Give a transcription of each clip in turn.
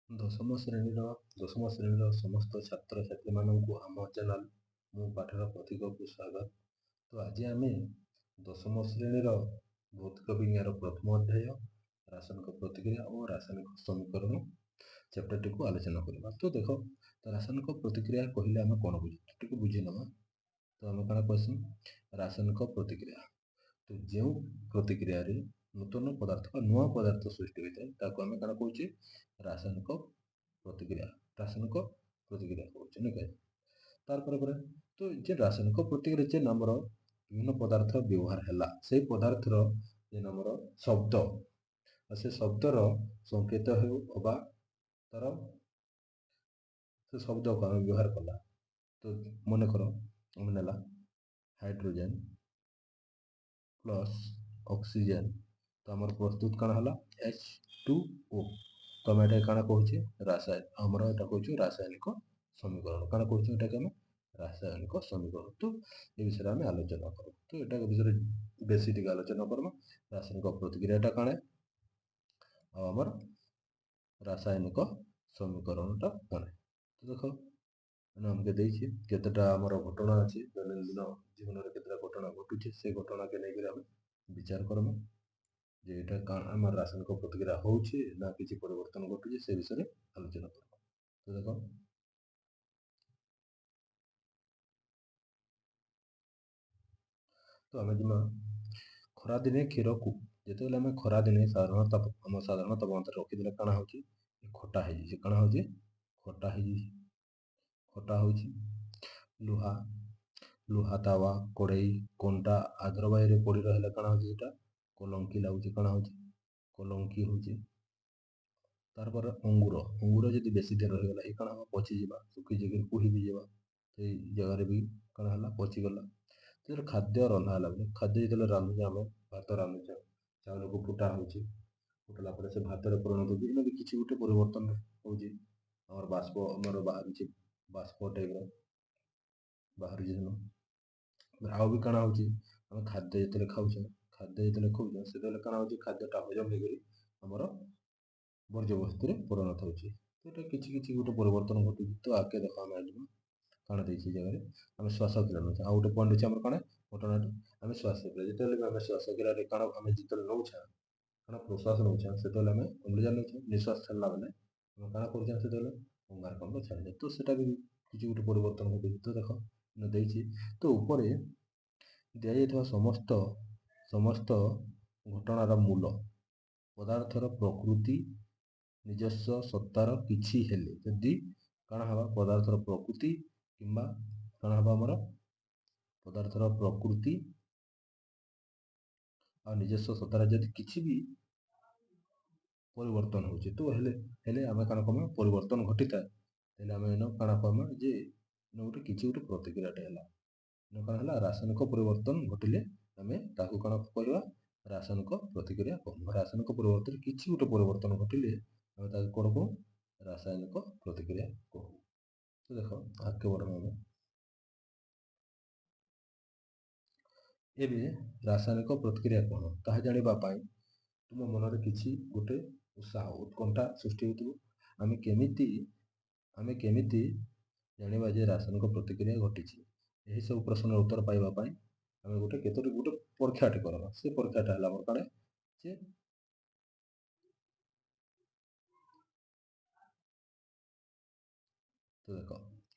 ଦଶମ ଶ୍ରେଣୀର ସମସ୍ତ ଛାତ୍ରଛାତ୍ରୀମାନଙ୍କୁ ଆମ ଚ୍ୟାନେଲ ମୋ ପାଠର ପ୍ରତୀକକୁ ସ୍ୱାଗତ। ତ ଆଜି ଆମେ ଦଶମ ଶ୍ରେଣୀର ଭୌତିକ ବିଜ୍ଞାନର ପ୍ରଥମ ଅଧ୍ୟାୟ ରାସାୟନିକ ପ୍ରତିକ୍ରିୟା ଓ ରାସାୟନିକ ସମୀକରଣ ଚ୍ୟାପ୍ଟରଟିକୁ ଆଲୋଚନା କରିବା। ତ ଦେଖ, ରାସାୟନିକ ପ୍ରତିକ୍ରିୟା କହିଲେ ଆମେ କ'ଣ ବୁଝୁଛୁ ଟିକେ ବୁଝିନେବା। ତ ଆମେ କ'ଣ କହିଛୁ? ରାସାୟନିକ ପ୍ରତିକ୍ରିୟା, ତ ଯେଉଁ ପ୍ରତିକ୍ରିୟାରେ ନୂତନ ପଦାର୍ଥ ବା ନୂଆ ପଦାର୍ଥ ସୃଷ୍ଟି ହୋଇଥାଏ ତାକୁ ଆମେ କ'ଣ କହୁଛେ? ରାସାୟନିକ ପ୍ରତିକ୍ରିୟା କହୁଛେ ନାଇଁ। ତାরপরে ତ ଯେ ରାସାୟନିକ ପ୍ରତିକ୍ରିୟା ଯେ ଆମର ବିଭିନ୍ନ ପଦାର୍ଥ ବ୍ୟବହାର ହେଲା, ସେଇ ପଦାର୍ଥର ଯେ ଆମର ଶବ୍ଦ, ସେ ଶବ୍ଦର ସଂକେତ ହେଉ ଅବା ତାର ସେ ଶବ୍ଦକୁ ଆମେ ବ୍ୟବହାର କଲା। ତ ମନେକର ଆମେ ନେଲା ହାଇଡ୍ରୋଜେନ ପ୍ଲସ୍ ଅକ୍ସିଜେନ, ତ ଆମର ପ୍ରସ୍ତୁତ କ'ଣ ହେଲା? H2O। ତ ଆମେ ଏଟା କ'ଣ କହୁଛେ? ଆମର ଏଟା କହୁଛୁ ରାସାୟନିକ ସମୀକରଣ। କ'ଣ କହୁଛୁ ଏଟାକୁ ଆମେ? ରାସାୟନିକ ସମୀକରଣ। ତ ଏ ବିଷୟରେ ଆମେ ଆଲୋଚନା କରୁ। ତ ଏଟା ବିଷୟରେ ବେଶୀ ଟିକେ ଆଲୋଚନା କରମା। ରାସାୟନିକ ପ୍ରତିକ୍ରିୟାଟା କ'ଣ ଆଉ ଆମର ରାସାୟନିକ ସମୀକରଣଟା କ'ଣ। ତ ଦେଖ, ଆମକୁ ଦେଇଛି କେତେଟା ଆମର ଘଟଣା ଅଛି, ଦୈନନ୍ଦିନ ଜୀବନରେ କେତେଟା ଘଟଣା ଘଟୁଛି, ସେ ଘଟଣାକେ ନେଇକରି ଆମେ ବିଚାର କରମା ଯେ ଏଇଟା କ'ଣ ଆମର ରାସାୟନିକ ପ୍ରତିକ୍ରିୟା ହେଉଛି ନା କିଛି ପରିବର୍ତ୍ତନ ଘଟୁଛି, ସେ ବିଷୟରେ ଆଲୋଚନା କରମା। ତ ଦେଖ, ତ ଆମେ ଯିମା ଖରାଦିନେ କ୍ଷୀରକୁ ଯେତେବେଳେ ଆମେ ଖରାଦିନେ ସାଧାରଣ ତାପମାତ୍ରାରେ ରଖିଦେଲେ କ'ଣ ହେଉଛି? ଖଟା ହେଇଯାଇଛି। କ'ଣ ହେଉଛି? ଖଟା ହେଇଯାଇଛି। ଖଟା ହେଉଛି ଲୁହା ତାୱା, କଡ଼େଇ, କଣ୍ଟା ଆଦ୍ର ବାୟୁରେ ପଡ଼ି ରହିଲେ କ'ଣ ହେଉଛି? ସେଟା କଲଙ୍କି ଲାଗୁଛି। କ'ଣ ହେଉଛି? କଲଙ୍କି ହେଉଛି। ତାରପରେ ଅଙ୍ଗୁର ଯଦି ବେଶୀ ଦିନ ରହିଗଲା, ଏ କ'ଣ ହେବ? ପଚିଯିବା, ଶୁଖିଯିକି କୁହି ବି ଯିବା। ସେଇ ଜାଗାରେ ବି କ'ଣ ହେଲା? ପଚିଗଲା। ଯେତେବେଳେ ଖାଦ୍ୟ ରନ୍ଧା ହେଲା ବେଲେ, ଖାଦ୍ୟ ଯେତେବେଳେ ରାନ୍ଧୁଛେ, ଆମେ ଭାତ ରାନ୍ଧୁଛେ, ଚାଉଳକୁ ଫୁଟା ହେଉଛି, ଫୁଟିଲା ପରେ ସେ ଭାତରେ ପରିଣତ ହେଉଛି। ଏମିତି କିଛି ଗୋଟେ ପରିବର୍ତ୍ତନ ହେଉଛି। ଆମର ବାଷ୍ପ ଆମର ବାହାରୁଛି, ବାଷ୍ପ ଟାଇପ୍ର ବାହାରୁଛି। ଆଉ ବି କ'ଣ ହେଉଛି? ଆମେ ଖାଦ୍ୟ ଯେତେବେଳେ ଖାଉଛେ, ସେତେବେଳେ କ'ଣ ହେଉଛି? ଖାଦ୍ୟଟା ହଜମ ହେଇକରି ଆମର ବର୍ଜ୍ୟବସ୍ତୁରେ ପରିଣତ ହେଉଛି। ତ ଏଇଟା କିଛି ଗୋଟେ ପରିବର୍ତ୍ତନ ଘଟୁଛି। ତ ଆଗକେ ଦେଖ, ଆମେ ଆଜି କ'ଣ ଦେଇଛି ଜାଗାରେ ଆମେ ଶ୍ୱାସକ୍ରିୟା ନେଉଛେ। ଆଉ ଗୋଟେ ପଏଣ୍ଟ ଅଛି ଆମର କ'ଣ ଘଟଣାଟି? ଆମେ ଶ୍ୱାସକ୍ରିୟା ଯେତେବେଳେ ବି ଆମେ ଶ୍ୱାସକ୍ରିୟାରେ କ'ଣ ଆମେ ଯେତେବେଳେ ନେଉଛେ, କ'ଣ ପ୍ରଶ୍ୱାସ ନେଉଛେ, ସେତେବେଳେ ଆମେ ଅମ୍ଳଜାନ ନେଉଛେ। ନିଶ୍ୱାସ ଛାଡ଼ିଲା ବେଲେ ଆମେ କ'ଣ କରୁଛେ? ସେତେବେଳେ ଅଙ୍ଗାରକାମ୍ଳ ଛାଡ଼ିଛେ। ତ ସେଟା ବି କିଛି ଗୋଟେ ପରିବର୍ତ୍ତନ ଘଟୁଛି। ତ ଦେଖ ଦେଇଛି, ତ ଉପରେ ଦିଆଯାଇଥିବା ସମସ୍ତ ଘଟଣାର ମୂଳ ପଦାର୍ଥର ପ୍ରକୃତି ନିଜସ୍ୱ ସତ୍ତାର କିଛି ହେଲେ, ଯଦି କ'ଣ ହେବା? ପଦାର୍ଥର ପ୍ରକୃତି କିମ୍ବା କ'ଣ ହେବା? ଆମର ପଦାର୍ଥର ପ୍ରକୃତି ଆଉ ନିଜସ୍ୱ ସତ୍ତାର ଯଦି କିଛି ବି ପରିବର୍ତ୍ତନ ହେଉଛି, ତ ହେଲେ ଆମେ କ'ଣ କମା? ପରିବର୍ତ୍ତନ ଘଟିଥାଏ, ହେଲେ ଆମେ କ'ଣ କମା? ଯେ ଗୋଟେ କିଛି ଗୋଟେ ପ୍ରତିକ୍ରିୟାଟେ ହେଲା, କ'ଣ ହେଲା? ରାସାୟନିକ ପରିବର୍ତ୍ତନ ଘଟିଲେ ଆମେ ତାକୁ କ'ଣ କହିବା? ରାସାୟନିକ ପ୍ରତିକ୍ରିୟା କହିବା। ରାସାୟନିକ ପରିବର୍ତ୍ତନ କିଛି ଗୋଟେ ପରିବର୍ତ୍ତନ ଘଟିଲେ ଆମେ ତାକୁ କ'ଣ କହୁ? ରାସାୟନିକ ପ୍ରତିକ୍ରିୟା କହୁ। ତ ଦେଖ, ଆଗକେ ବଢ଼ବା ଆମେ। ଏବେ ରାସାୟନିକ ପ୍ରତିକ୍ରିୟା କ'ଣ ତାହା ଜାଣିବା ପାଇଁ ତୁମ ମନରେ କିଛି ଗୋଟେ ଉତ୍ସାହ, ଉତ୍କଣ୍ଠା ସୃଷ୍ଟି ହେଉଥିବ। ଆମେ କେମିତି ଜାଣିବା ଯେ ରାସାୟନିକ ପ୍ରତିକ୍ରିୟା ଘଟିଛି? ଏହିସବୁ ପ୍ରଶ୍ନର ଉତ୍ତର ପାଇବା ପାଇଁ ଆମେ ଗୋଟେ ପରୀକ୍ଷାଟେ କରିବା। ସେ ପରୀକ୍ଷାଟା ହେଲା ଆମର କ'ଣ? ଯେ ତ ଦେଖ,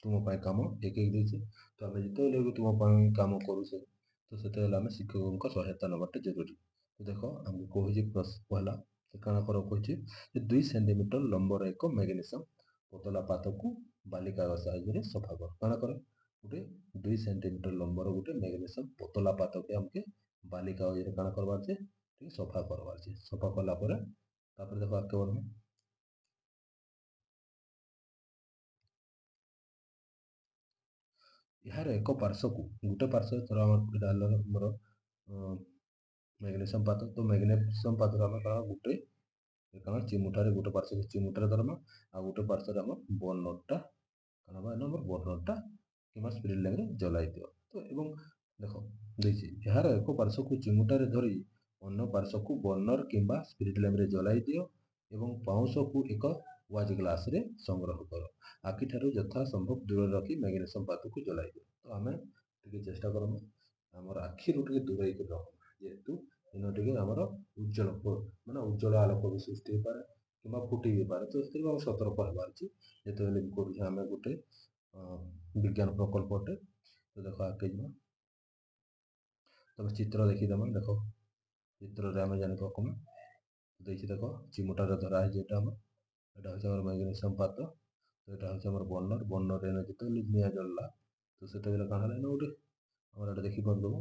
ତୁମ ପାଇଁ କାମ ଏକ ଦେଇଛି। ତ ଆମେ ଯେତେବେଳେ ବି ତୁମ ପାଇଁ କାମ କରୁଛେ, ତ ସେତେବେଳେ ଆମେ ଶିକ୍ଷକଙ୍କ ସହାୟତା ନେବାଟା ଜରୁରୀ। ତ ଦେଖ, ଆମକୁ କହୁଛି ପହଲା ସେ କ'ଣ କହିଛି? ଯେ 2 ସେଣ୍ଟିମିଟର ଲମ୍ବର ଏକ ମ୍ୟାଗ୍ନେସିୟମ ପତଳା ପାତକୁ ବାଲି କାଗଜ ସାହାଯ୍ୟରେ ସଫା କର। କ'ଣ କର? ଗୋଟେ 2 ସେଣ୍ଟିମିଟର ଲମ୍ବର ଗୋଟେ ମ୍ୟାଗ୍ନେସିୟମ ପତଳା ପାତକେ ଆମକେ ବାଲି କାଗଜରେ କ'ଣ କରବାର ଅଛି? ଟିକେ ସଫା କରବାର ଅଛି। ସଫା କଲା ପରେ ତାପରେ ଦେଖ ଆଗକେ ବଢ଼ବା। ଏହାର ଏକ ପାର୍ଶ୍ୱକୁ ଗୋଟେ ପାର୍ଶ୍ୱ ଧର ଆମର ମ୍ୟାଗ୍ନେସିୟମ ପାତ, ତ ମ୍ୟାଗ୍ନେସିୟମ ପାତର ଆମେ କ'ଣ ଗୋଟେ ଚିମୁଟାରେ ଗୋଟେ ପାର୍ଶ୍ୱକୁ ଚିମୁଟାରେ ଧରମା, ଆଉ ଗୋଟେ ପାର୍ଶ୍ୱରେ ଆମର ବର୍ଣ୍ଣରଟା କ'ଣ ହବ? ଆମର ବର୍ଣ୍ଣରଟା କିମ୍ବା ସ୍ପିରିଟ ଲେମ୍ପରେ ଜଳାଇ ଦିଅ। ତ ଏବଂ ଦେଖ ଦେଇଛି, ଏହାର ଏକ ପାର୍ଶ୍ୱକୁ ଚିମୁଟାରେ ଧରି ଅନ୍ୟ ପାର୍ଶ୍ୱକୁ ବର୍ଣ୍ଣର କିମ୍ବା ସ୍ପିରିଟ ଲେମ୍ପରେ ଜଳାଇ ଦିଅ ଏବଂ ପାଉଁଶକୁ ଏକ वाच ग्लास रे संग्रह कर आखि ठारू यथा संभव दूर रखी मैग्नेशियम पात को जलाई दियो तो आमे टिके चेष्टा करम हमर आखि रु टिके दूर रख जेहेतु इन टिके हमर उज्जवल माने उज्जवल आलोक भी सृष्टि हो पारे किंबा फुटी भी पारे तो से सतर्क होबार अछि जेतेबेले भी करू आमे गुटे विज्ञान प्रकल्पटे तो देखो आके जमा तुम चित्र देखी दम देखो चित्र रे आमे जानि पकम देखि देखो चिमुटार धरा है जेटा हम एटा होचे हमर मैग्नेशियम पात तो एटा होचे हमर बर्नर रे जेते निया जलला तो सेते बेले काना लाइन उठे हमर एटा देखि पर दबो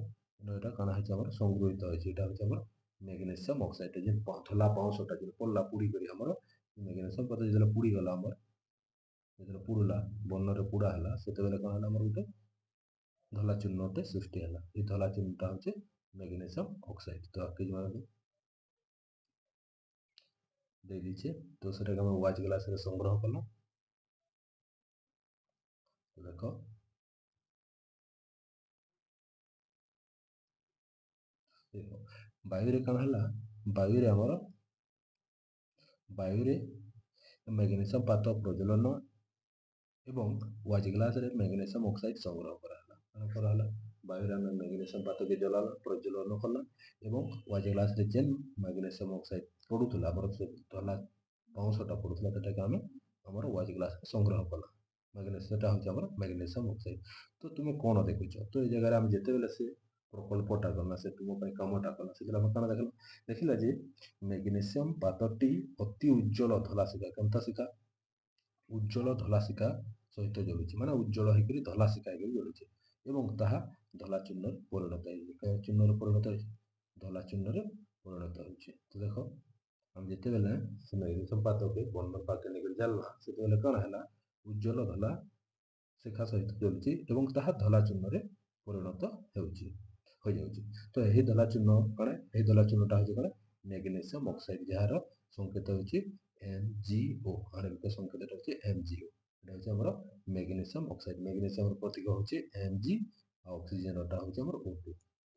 एटा काना है हमर संग्रहित होय एटा होचे हमर मैग्नेशियम ऑक्साइड जे पथला पाउसटा जे पल्ला पुडी करी हमर मैग्नेशियम पात जे पुडी गला हमर जे पुडला बर्नर रे पुडा हला सेते बेले काना हमर उठे धला चूर्णटे सृष्टि हला ए धला चूर्णटा होचे मैग्नेशियम ऑक्साइड तो आके जो दे दीजिए तो सेटा हम वाच ग्लास रे संग्रह कला तो देखो देखो वायु रे काना हला वायु रे हमर वायु रे मैग्नेशियम पात प्रज्वलन एवं वाच ग्लास रे मैग्नेशियम ऑक्साइड संग्रह करा हला वायु रे हम मैग्नेशियम पात के जलाला प्रज्वलन कला एवं वाच ग्लास रे जेन मैग्नेशियम ऑक्साइड पडुथला हमर से धला पाउसटा पडुथला तेटा के हम हमर वाच ग्लास संग्रह कला मैग्नेशियम टा होचे हमर मैग्नेशियम ऑक्साइड तो तुम कोन देखुछ तो ए जगह हम जेते बेले से प्रकल्पटा करना से तुम पय कामटा करना से हम काना देखिला जे मैग्नेशियम पातटी अति उज्जवल धला सिका केमता सिका उज्जवल धला सिका सहित जलुଛି ମାନେ उज्जवल ହେଇକରି ଧला सिका ହେଇକରି जलुଛି ଏବଂ ତାହା ଧଲା ଚୂର୍ଣ୍ଣରେ ପରିଣତ ହେଇଛି ଚୂର୍ଣ୍ଣରେ ପରିଣତ ହେଇଛି ଧଲା ଚୂର୍ଣ୍ଣରେ ପରିଣତ ହେଉଛି ତ ଦେଖ ଆମେ ଯେତେବେଳେ ସେ ମ୍ୟାଗ୍ନେସିୟମ ପାତକେ ବର୍ଣ୍ଣର ପାତରେ ନେଇକରି ଜାଣିଲା ସେତେବେଳେ କ'ଣ ହେଲା ଉଜ୍ଜଳ ଧଲା ଶିଖା ସହିତ ଜଳୁଛି ଏବଂ ତାହା ଧଲା ଚୂର୍ଣ୍ଣରେ ପରିଣତ ହେଉଛି ହୋଇଯାଉଛି ତ ଏହି ଧଲା ଚୂର୍ଣ୍ଣ କ'ଣ ଏହି ଧଲା ଚୂର୍ଣ୍ଣଟା ହେଉଛି କ'ଣ ମ୍ୟାଗ୍ନେସିୟମ ଅକ୍ସାଇଡ୍ ଯାହାର ସଂକେତ ହେଉଛି MgO ଆଣବିକ ସଂକେତଟା ହେଉଛି MgO এটা হচ্ছে আমার ম্যাগনেসিয়াম অক্সাইড ম্যাগনেসিয়ামের প্রতীক হচ্ছে Mg আর অক্সিজেনটা হচ্ছে আমার O2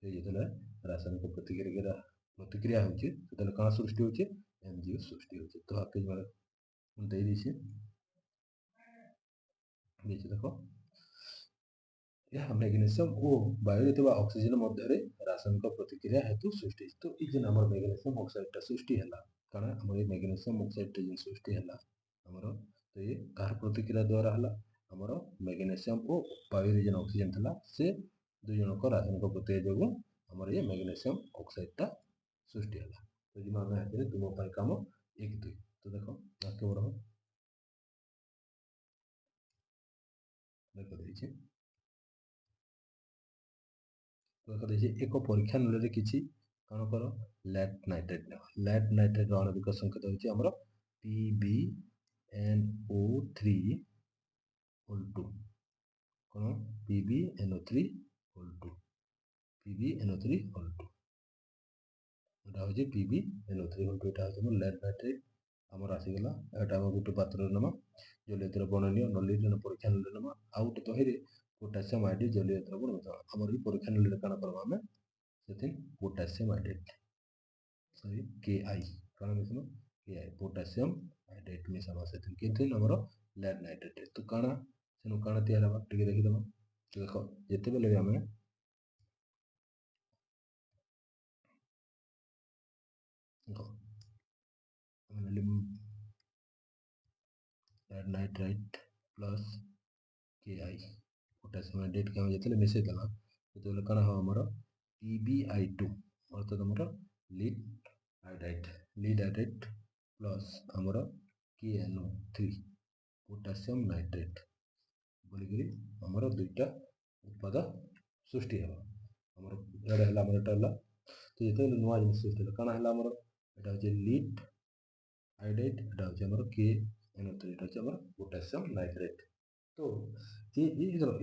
এই যেতলে রাসায়নিক প্রতিক্রিয়া হচ্ছে সেতলে কানা সৃষ্টি হচ্ছে MgO সৃষ্টি হচ্ছে তো আকে মানে দেই দিছি নিচে দেখো ଏହା ମ୍ୟାଗ୍ନେସିୟମ ଓ ବାୟୁରେ ଥିବା ଅକ୍ସିଜେନ ମଧ୍ୟରେ ରାସାୟନିକ ପ୍ରତିକ୍ରିୟା ହେତୁ ସୃଷ୍ଟି ତ ଏଇ ଯେନ୍ ଆମର ମ୍ୟାଗ୍ନେସିୟମ ଅକ୍ସାଇଡଟା ସୃଷ୍ଟି ହେଲା କାରଣ ଆମର ଏଇ ମ୍ୟାଗ୍ନେସିୟମ ଅକ୍ସାଇଡଟା ଯେନ୍ ସୃଷ୍ଟି ହେଲା ଆମର ତ ଏ କାହାର ପ୍ରତିକ୍ରିୟା ଦ୍ୱାରା ହେଲା ଆମର ମ୍ୟାଗ୍ନେସିୟମ ଓ ବାୟୁରେ ଯେନ୍ ଅକ୍ସିଜେନ ଥିଲା ସେ ଦୁଇ ଜଣଙ୍କ ରାସାୟନିକ ପ୍ରତିକ୍ରିୟା ଯୋଗୁଁ ଆମର ଏ ମ୍ୟାଗ୍ନେସିୟମ ଅକ୍ସାଇଡଟା ସୃଷ୍ଟି ହେଲା ତ ଯେନ୍ ଆମେ ହାତରେ ତୁମ ପାଇଁ କାମ 1 2 ତ ଦେଖ ଆକେ ବଢ ଦେଖ ଦେଇଛି ଏକ ପରୀକ୍ଷା ନଳୀରେ କିଛି କ'ଣ କର ଲେଡ୍ ନାଇଟ୍ରେଟ୍ ନେବା ଲେଡ୍ ନାଇଟ୍ରେଟ୍ର ଆଣବିକ ସଂକେତ ହେଉଛି ଆମର PbNO3 ହୋଲ୍ 2 କ'ଣ PbNO3 ହୋଲ୍ 2 PbNO3 ହୋଲ୍ 2 এটা ହେଉଛି PbNO3 ହୋଲ୍ 2 এটা ହେଉଛି ଆମର ଲେଡ୍ ନାଇଟ୍ରେଟ୍ ଆମର ଆସିଗଲା ଏଟା ଆମେ ଗୋଟେ ପାତ୍ରରେ ନେବା ଜଳୀୟ ଦ୍ରବଣ ନିଅ ନଳୀରେ ପରୀକ୍ଷା ନଳୀରେ ନେବା ଆଉ ଗୋଟେ ତହିଁରେ पोटासियम आयोडाइड जलीय द्रवण मिश्रण आमर परीक्षा नली काना करबा हमें सेथिन पोटासियम आयोडाइड सॉरी KI काना मिश्रण KI पोटासियम आयोडाइड मिश्रण सेथिन किंतु हमर लेड नाइट्रेट तो काना सेनु काना तैयार हबा टिके देखि दमा देखो जेते बेले हमें देखो हमें lead nitrate plus KI potassium iodide के हम जेते मिसै दला सेते बेले काना हो हमर PbI2 अर्थात हमर लीड आयोडाइड प्लस हमर KNO3 पोटासियम नाइट्रेट बोलिकरी हमर दुईटा उत्पाद सृष्टि हेबा हमर एडा हला हमर एटा हला तो जेते नुवा जिनिस सृष्टि हेला काना हला हमर एटा होचे लीड आयोडाइड एटा होचे हमर KNO3 एटा होचे हमर पोटासियम नाइट्रेट तो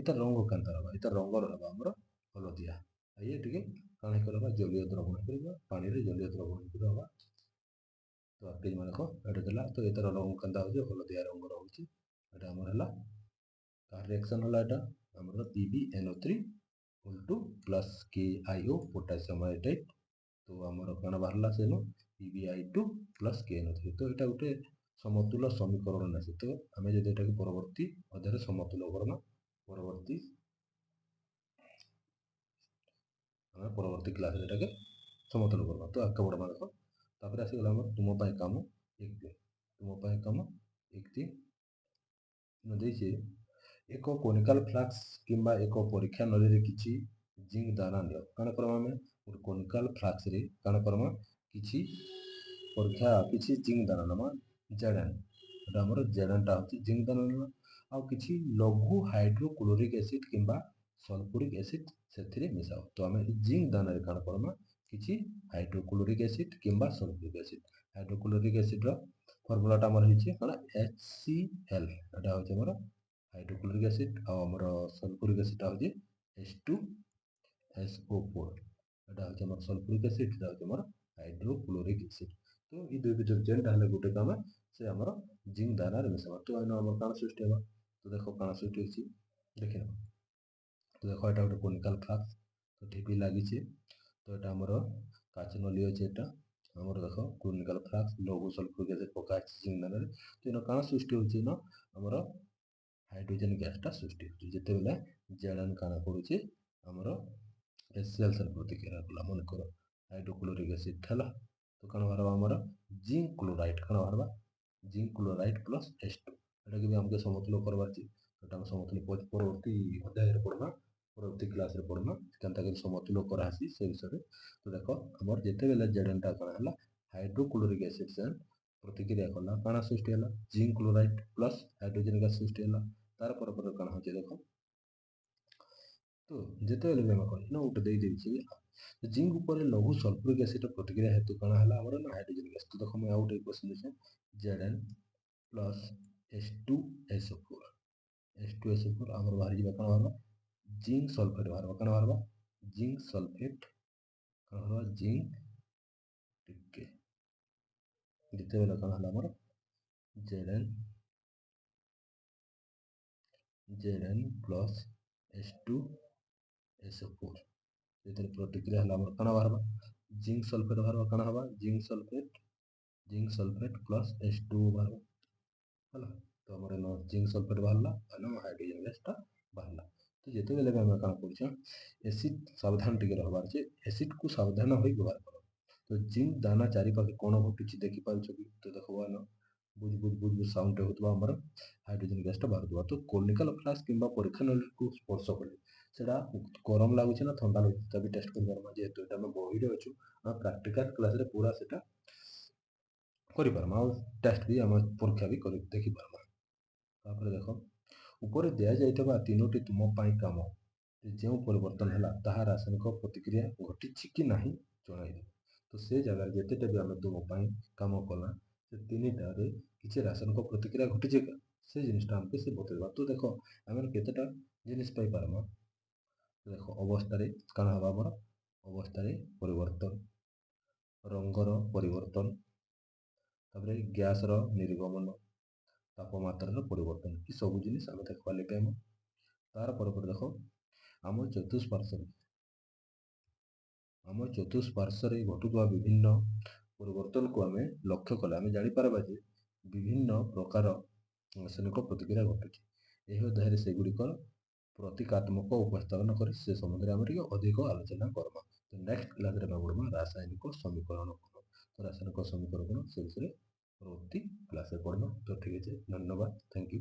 इता रंग कांता रहबा इता रंग रहबा हमर हलदिया ये टिके काना करबा जलीय द्रवण करबा पानी रे जलीय द्रवण करबा तो आपके माने को एटा देला तो इतर रंग कांता होचे हलदिया रंग रहउची एटा हमर हला का रिएक्शन हला एटा हमर PbNO3 होल 2 प्लस KIO पोटासियम आयोडाइड तो हमर काना बाहरला सेनो PbI2 प्लस KNO3 तो एटा उठे समतुल्य समीकरण ना तो आम जब यहाँ परवर्ती अध्याय समतुल्य करना परवर्ती क्लास ये समतुल्य करना तो आगे बढ़वा देख तापर आसीगला तुम काम 1 तुम काम 1 ଦେଇଛି ଏକ कोनिकल फ्लास्क किंबा एक परीक्षा नली रे किछि जिंक दाना नियो काण करमा में एक कोनिकल फ्लास्क रे काण करमा किछि परीक्षा किछि जिंक दाना नमा जेडन एटा हमर जेडन टा होछि जिंक दाना नमा आ किछि लघु हाइड्रोक्लोरिक एसिड किंबा सल्फ्यूरिक एसिड सेथिरे मिसाओ तो हमें जिंक दाना रे काण करमा किछि हाइड्रोक्लोरिक एसिड किंबा सल्फ्यूरिक एसिड हाइड्रोक्लोरिक एसिड रो फॉर्मूला टा हमर हिछि कना HCl एटा होछि हमर हाइड्रोक्लोरिक एसिड आ हमर सल्फ्यूरिक एसिड टा होछि H2SO4 एटा होछि हमर सल्फ्यूरिक एसिड एटा होछि हमर हाइड्रोक्लोरिक एसिड तो ई दुई भितर जेनटा हले गुटे काम से हमर जिंक दाना रे मिसाबा तो एना हमर काण सृष्टि हेबा तो देखो काण सृष्टि होछि देखिन तो देखो एटा गुटे कोनिकल फ्लास्क तो ढिपी लागि छि तो एटा हमर काच नली अछि एटा हमर देखो कोनिकल फ्लास्क लघु सल्फ्यूरिक एसिड पका छि जिंक दाना रे तो एना काण सृष्टि होछि न हमर हाइड्रोजन गैस टा सृष्टि होछि जेते बेले जेडन काण करूछि हमर HCl सर प्रतिक्रिया कला मन कर हाइड्रोक्लोरिक एसिड हला तो काण बारबा हमर जिंक क्लोराइड काण बारबा जिंक क्लोराइड प्लस H2 एटा के भी हमके समतुल्य करबार छि तो हम समतुल्य परवर्ती अध्याय रे पढना परवर्ती क्लास रे पढना केनता के समतुल्य करासी से विषय तो देखो हमर जेते बेले जेडन टा काण हला हाइड्रोक्लोरिक एसिड से प्रतिक्रिया कला काण सृष्टि हला zinc chloride plus hydrogen gas सृष्टि हला तार पर काण होछि देखो तो जेते बेले हम कहि न उठ देई देछि तो जिंक ऊपर लघु सल्फ्यूरिक एसिड प्रतिक्रिया हेतु काण हला हमर ना हाइड्रोजन गैस तो देखो मैं आउट एक क्वेश्चन छै Zn प्लस H2SO4 H2SO4 हमर बाहर जिबा काण बारबा जिंक सल्फेट बाहर काण बारबा जिंक सल्फेट काण बारबा जिंक टिके जेते बेले काण हला हमर Zn प्लस H2SO4 जेते प्रतिक्रिया हला हमर काण बारबा जिंक सल्फेट बाहर काण हबा जिंक सल्फेट प्लस H2 बाहर हला तो हमर न जिंक सल्फेट बाहरला अन हाइड्रोजन गैस टा बाहरला तो जेते बेले हम काण करछ एसिड सावधान टिके रहबार छै एसिड को सावधान होई व्यवहार करो तो जिंक दाना चारि पाखे कोन घटुछि देखि पाउछ कि तो देखबा न बुझ साउंड होतबा हमर हाइड्रोजन गैस टा बाहर तो कोनिकल फ्लास्क किंबा परीक्षा नली को स्पर्श कले सेटा गरम लागुछि ना ठंडा लागुछि ता भी टेस्ट करबार जेहेतु एटा हम बही रे अछु आ प्रैक्टिकल क्लास रे पूरा सेटा करि पारमा टेस्ट भी हम परीक्षा भी करि देखि पारमा तापर देखो ऊपर दिया जाइतबा तीनोटी तुम पाई काम जो परिवर्तन है ताहा रासायनिक प्रतिक्रिया घटी कि नहीं जणाई तो से जगह जेतेटा भी आम तुम पाई काम कला से तीनटा रे किछि रासायनिक प्रतिक्रिया घटी का से जिनिसटा हमके से बतैबा तो देखो आम केतेटा जिनिस पाई पारमा तो देखो अवस्था रे काण हबा हमर अवस्था रे परिवर्तन रंगर परिवर्तन तापर गैस रो निर्गमन तापमात्रा परिवर्तन ई सब जिनिस आम देखवा लगे हम तार पर देखो आम चतुष्पार्श्व घटुवा विभिन्न परिवर्तन को आम लक्ष्य कले आम जापर जे विभिन्न प्रकार रासायनिक प्रतिक्रिया घटुची यही अध्याय से गुड़िकर प्रतीकात्मक उपस्थापन कर से संबंध में अधिक आलोचना करमा तो नेक्स्ट क्लास रे पढ़मा रासायनिक समीकरण तो रासायनिक समीकरण से विषय परवर्ती क्लास रे पढ़मा तो ठीक है धन्यवाद थैंक यू।